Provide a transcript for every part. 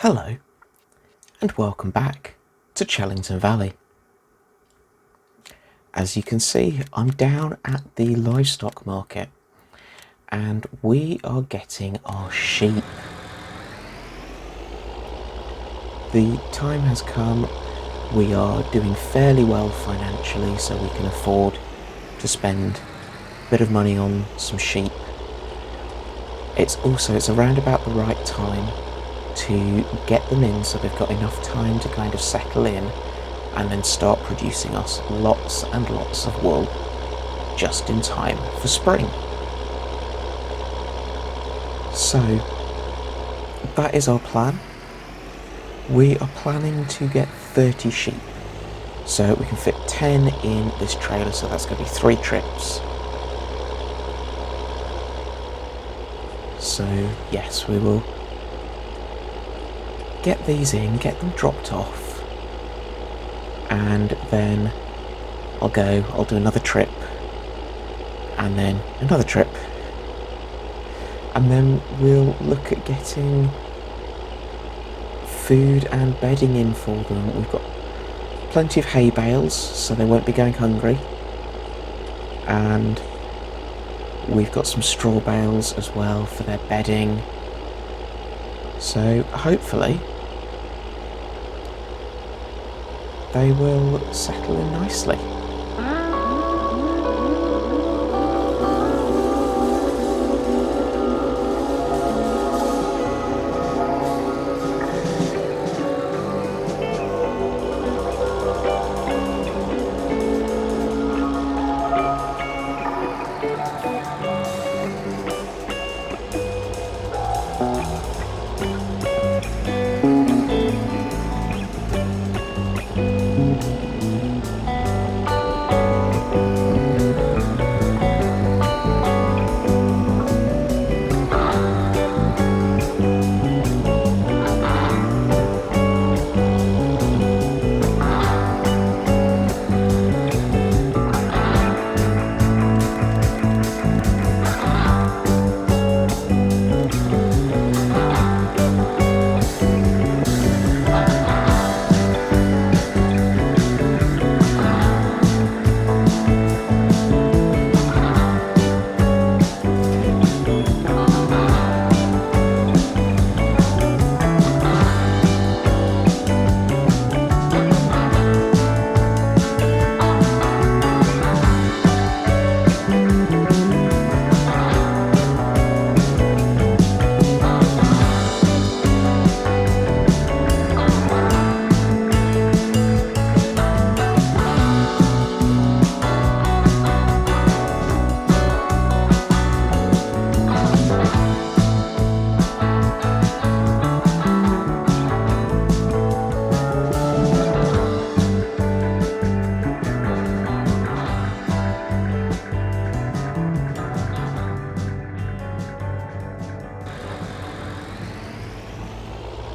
Hello and welcome back to Chellington Valley. As you can see, I'm down at the livestock market and we are getting our sheep. The time has come. We are doing fairly well financially, so we can afford to spend a bit of money on some sheep. It's around about the right time to get them in so they've got enough time to kind of settle in and then start producing us lots and lots of wool just in time for spring. So that is our plan. We are planning to get 30 sheep, so we can fit 10 in this trailer, so that's going to be 3 trips. So yes, we will get these in, get them dropped off, and then I'll do another trip, and then another trip, and then we'll look at getting food and bedding in for them. We've got plenty of hay bales, so they won't be going hungry, and we've got some straw bales as well for their bedding. So hopefully they will settle in nicely.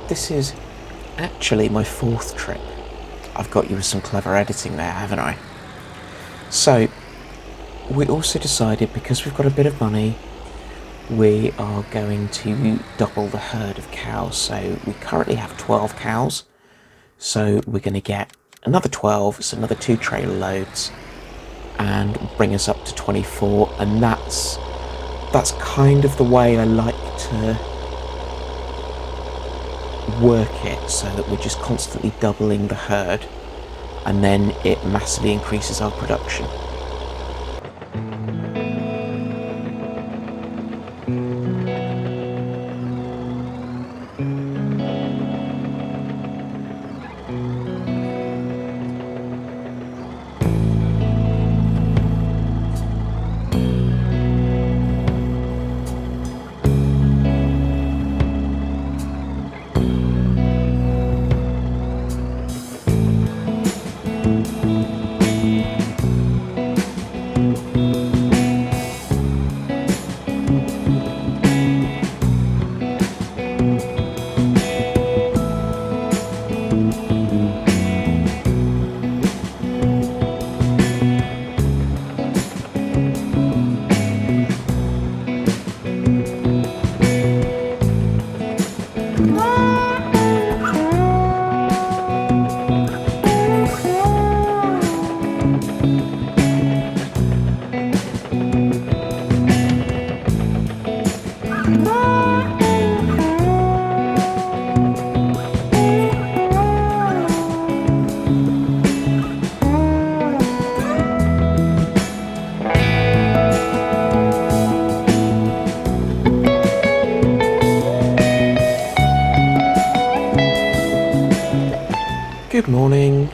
This is actually my 4th trip. I've got you with some clever editing there, haven't I? So, we also decided, because we've got a bit of money, we are going to double the herd of cows. So we currently have 12 cows, so we're going to get another 12, so another 2 trailer loads, and bring us up to 24, and that's kind of the way I like to work it, so that we're just constantly doubling the herd, and then it massively increases our production. Good morning.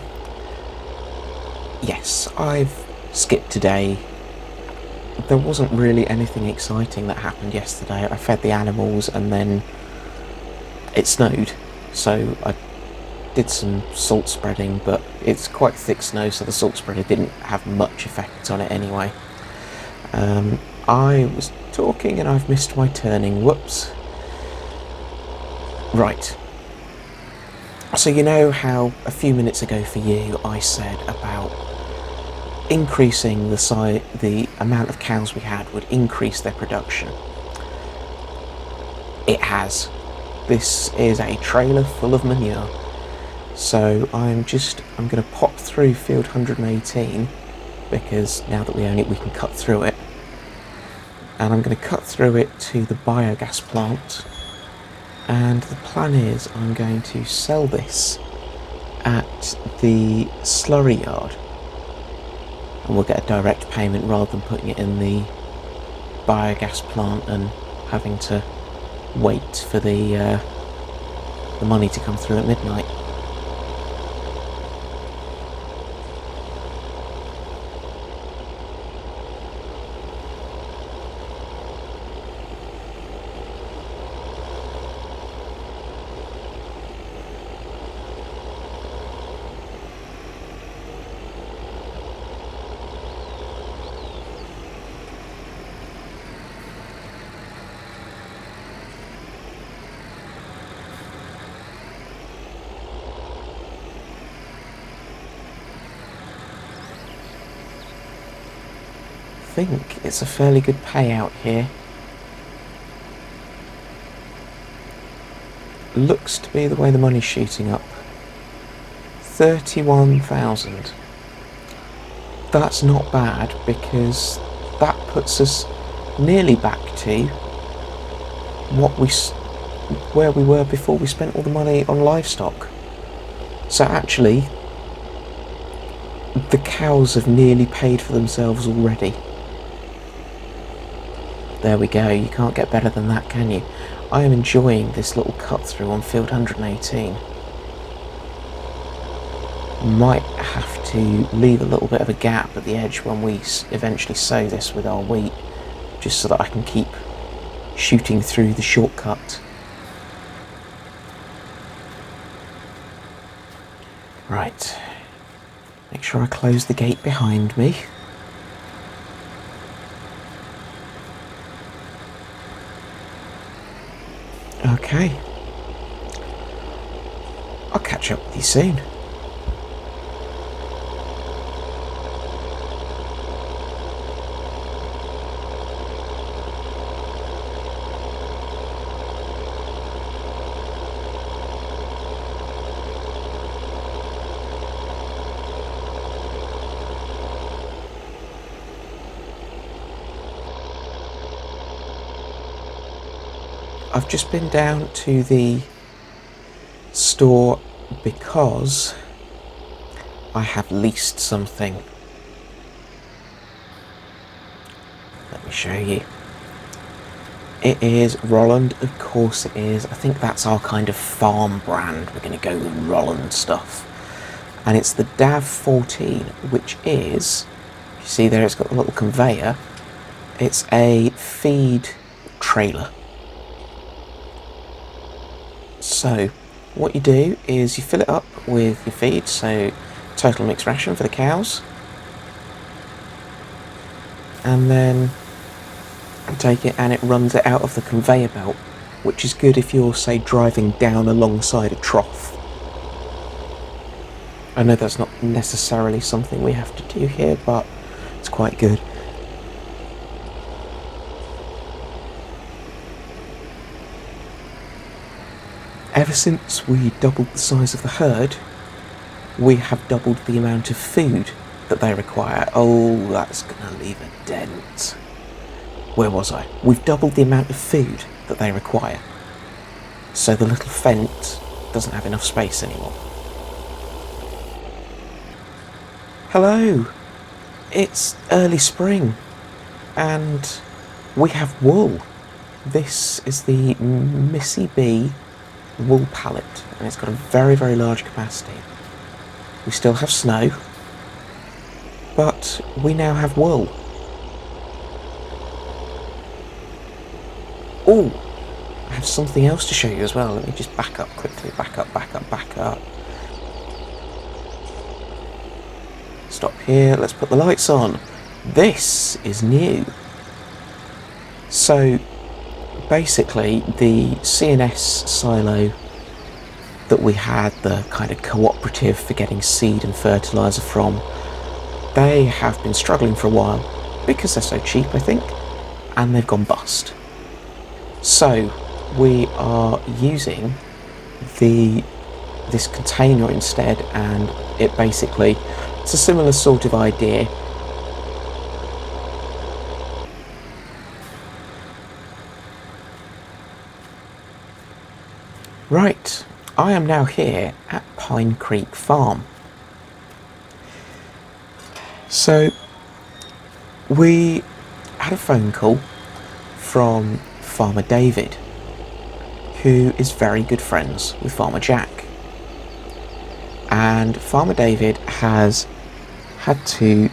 Yes, I've skipped today. There wasn't really anything exciting that happened yesterday. I fed the animals and then it snowed, so I did some salt spreading, but it's quite thick snow, so the salt spreader didn't have much effect on it anyway. I was talking and I've missed my turning. Whoops. Right. So you know how a few minutes ago for you I said about increasing the amount of cows we had would increase their production. It has. This is a trailer full of manure. So I'm going to pop through field 118 because now that we own it we can cut through it. And I'm going to cut through it to the biogas plant. And the plan is I'm going to sell this at the slurry yard and we'll get a direct payment rather than putting it in the biogas plant and having to wait for the money to come through at midnight. I think it's a fairly good payout here. Looks to be the way the money's shooting up. 31,000. That's not bad because that puts us nearly back to where we were before we spent all the money on livestock. So actually, the cows have nearly paid for themselves already. There we go, you can't get better than that, can you? I am enjoying this little cut through on field 118. Might have to leave a little bit of a gap at the edge when we eventually sow this with our wheat, just so that I can keep shooting through the shortcut. Right, make sure I close the gate behind me. Okay, I'll catch up with you soon. I've just been down to the store because I have leased something. Let me show you. It is Roland, of course it is. I think that's our kind of farm brand. We're going to go with Roland stuff. And it's the DAV 14, which is, you see there it's got a little conveyor. It's a feed trailer. So what you do is you fill it up with your feed, so total mixed ration for the cows, and then take it and it runs it out of the conveyor belt, which is good if you're, say, driving down alongside a trough. I know that's not necessarily something we have to do here, but it's quite good. Ever since we doubled the size of the herd, we have doubled the amount of food that they require. Oh, that's going to leave a dent. where was I? We've doubled the amount of food that they require. So the little fence doesn't have enough space anymore. Hello! It's early spring, and we have wool. This is the Missy Bee wool pallet, and it's got a very, very large capacity. We still have snow, but we now have wool. Oh, I have something else to show you as well. Let me just back up quickly. Back up. Stop here. Let's put the lights on. This is new. So, basically, the CNS silo that we had, the kind of cooperative for getting seed and fertiliser from, they have been struggling for a while because they're so cheap, I think, and they've gone bust. So we are using this container instead, and it's a similar sort of idea. Right, I am now here at Pine Creek Farm. So we had a phone call from Farmer David, who is very good friends with Farmer Jack. And Farmer David has had to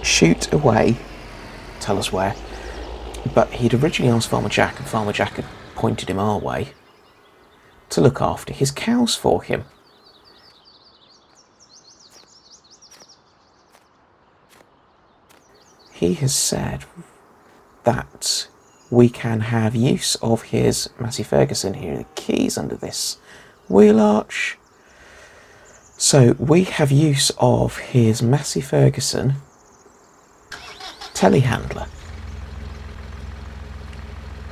shoot away, tell us where, but he'd originally asked Farmer Jack, and Farmer Jack had pointed him our way, to look after his cows for him. He has said that we can have use of his Massey Ferguson. Here are the keys under this wheel arch. So we have use of his Massey Ferguson telehandler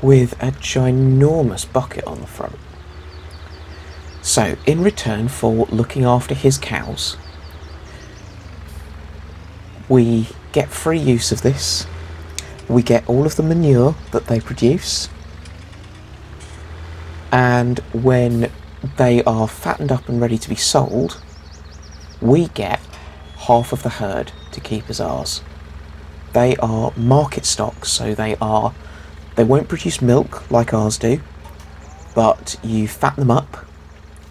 with a ginormous bucket on the front. So in return for looking after his cows, we get free use of this. We get all of the manure that they produce, and when they are fattened up and ready to be sold, we get half of the herd to keep as ours. They are market stock, so they won't produce milk like ours do, but you fatten them up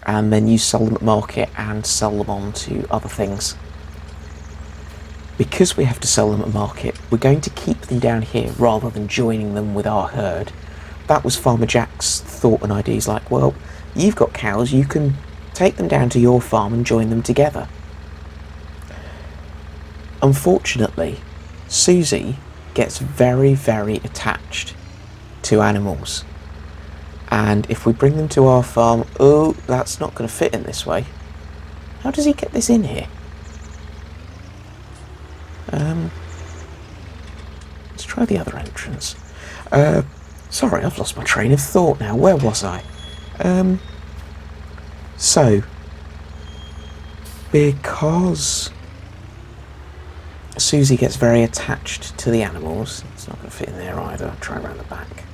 and then you sell them at market and sell them on to other things. Because we have to sell them at market, we're going to keep them down here rather than joining them with our herd. That was Farmer Jack's thought and idea. He's like, well, you've got cows, you can take them down to your farm and join them together. Unfortunately, Susie gets very, very attached to animals. And if we bring them to our farm, oh, that's not going to fit in this way. How does he get this in here? Let's try the other entrance. Sorry, I've lost my train of thought now. Where was I? So, because Susie gets very attached to the animals, it's not going to fit in there either. I'll try around the back.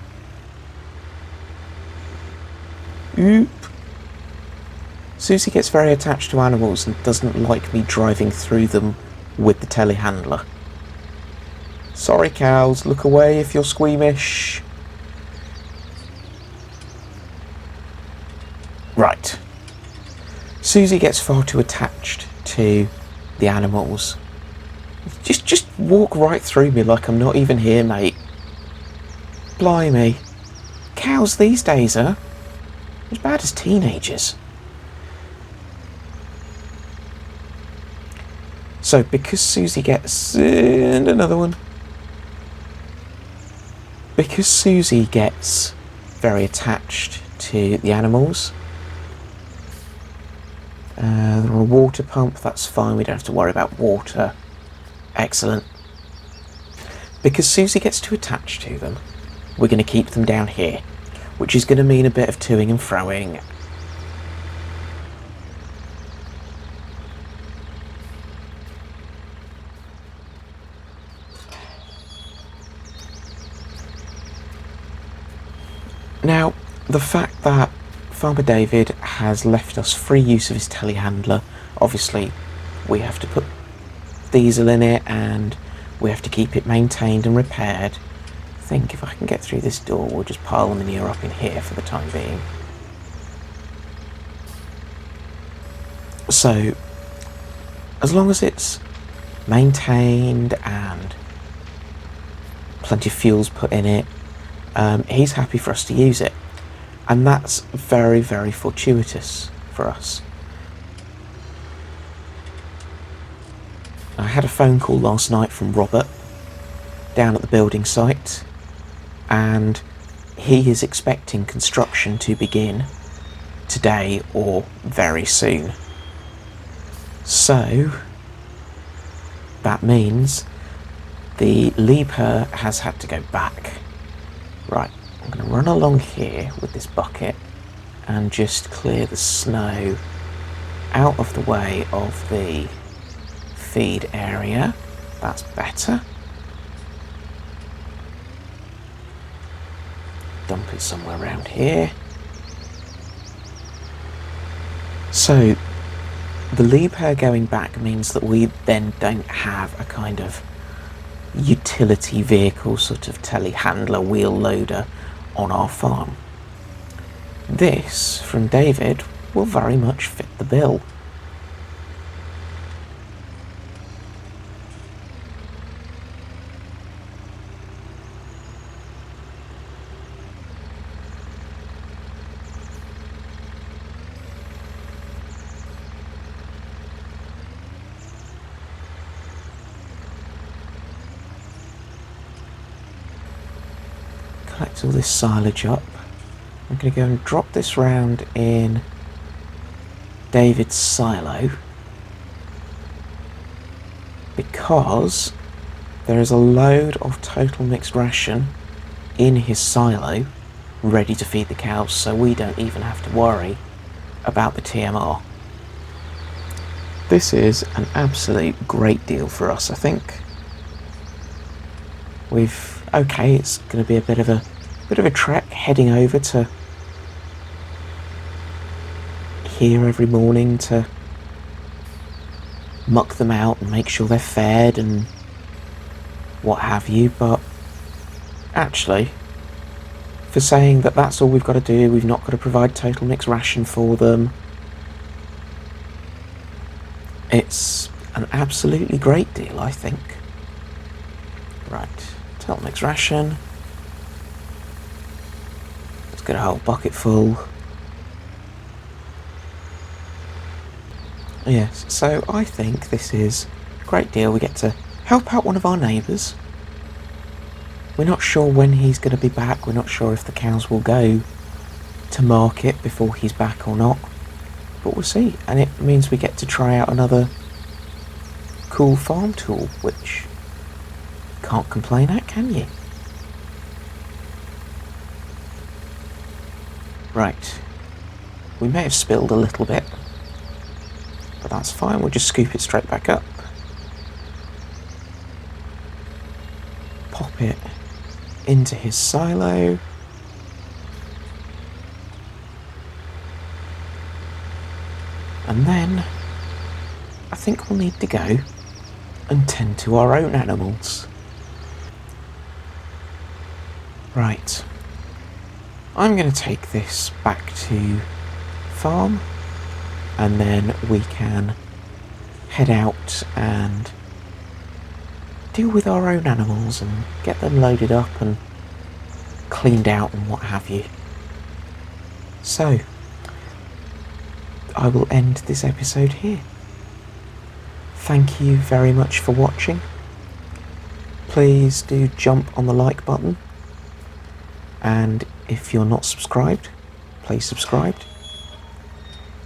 Oop. Susie gets very attached to animals and doesn't like me driving through them with the telehandler. Sorry cows, look away if you're squeamish. Right. Susie gets far too attached to the animals. Just walk right through me like I'm not even here, mate. Blimey. Cows these days, huh? As bad as teenagers. So because Susie gets... and another one. Because Susie gets very attached to the animals, they're on a water pump, that's fine, we don't have to worry about water. Excellent. Because Susie gets too attached to them, we're going to keep them down here, which is going to mean a bit of toing and froing. Now, the fact that Farmer David has left us free use of his telehandler, obviously we have to put diesel in it and we have to keep it maintained and repaired. I think if I can get through this door, we'll just pile the manure up in here for the time being. So, as long as it's maintained and plenty of fuel's put in it, he's happy for us to use it. And that's very, very fortuitous for us. I had a phone call last night from Robert down at the building site, and he is expecting construction to begin today or very soon. So that means the leaper has had to go back. Right, I'm going to run along here with this bucket and just clear the snow out of the way of the feed area. That's better. Dump it somewhere around here. So the leaper going back means that we then don't have a kind of utility vehicle, sort of telehandler wheel loader on our farm. This, from David, will very much fit the bill. Collect all this silage up. I'm going to go and drop this round in David's silo, because there is a load of total mixed ration in his silo ready to feed the cows, so we don't even have to worry about the TMR. This is an absolute great deal for us, I think. Okay, it's going to be a bit of a trek heading over to here every morning to muck them out and make sure they're fed and what have you, but actually, for saying that that's all we've got to do, we've not got to provide total mixed ration for them, it's an absolutely great deal, I think. Right, total mixed ration. Let's get a whole bucket full. Yes, so I think this is a great deal. We get to help out one of our neighbours. We're not sure when he's going to be back. We're not sure if the cows will go to market before he's back or not. But we'll see. And it means we get to try out another cool farm tool, which can't complain at, can you? Right. We may have spilled a little bit, but that's fine. We'll just scoop it straight back up. Pop it into his silo. And then I think we'll need to go and tend to our own animals. Right. I'm going to take this back to farm, and then we can head out and deal with our own animals and get them loaded up and cleaned out and what have you. So, I will end this episode here. Thank you very much for watching. Please do jump on the like button, and if you're not subscribed, please subscribe.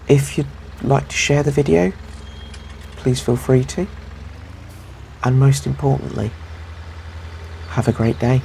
If you'd like to share the video, please feel free to. And most importantly, have a great day.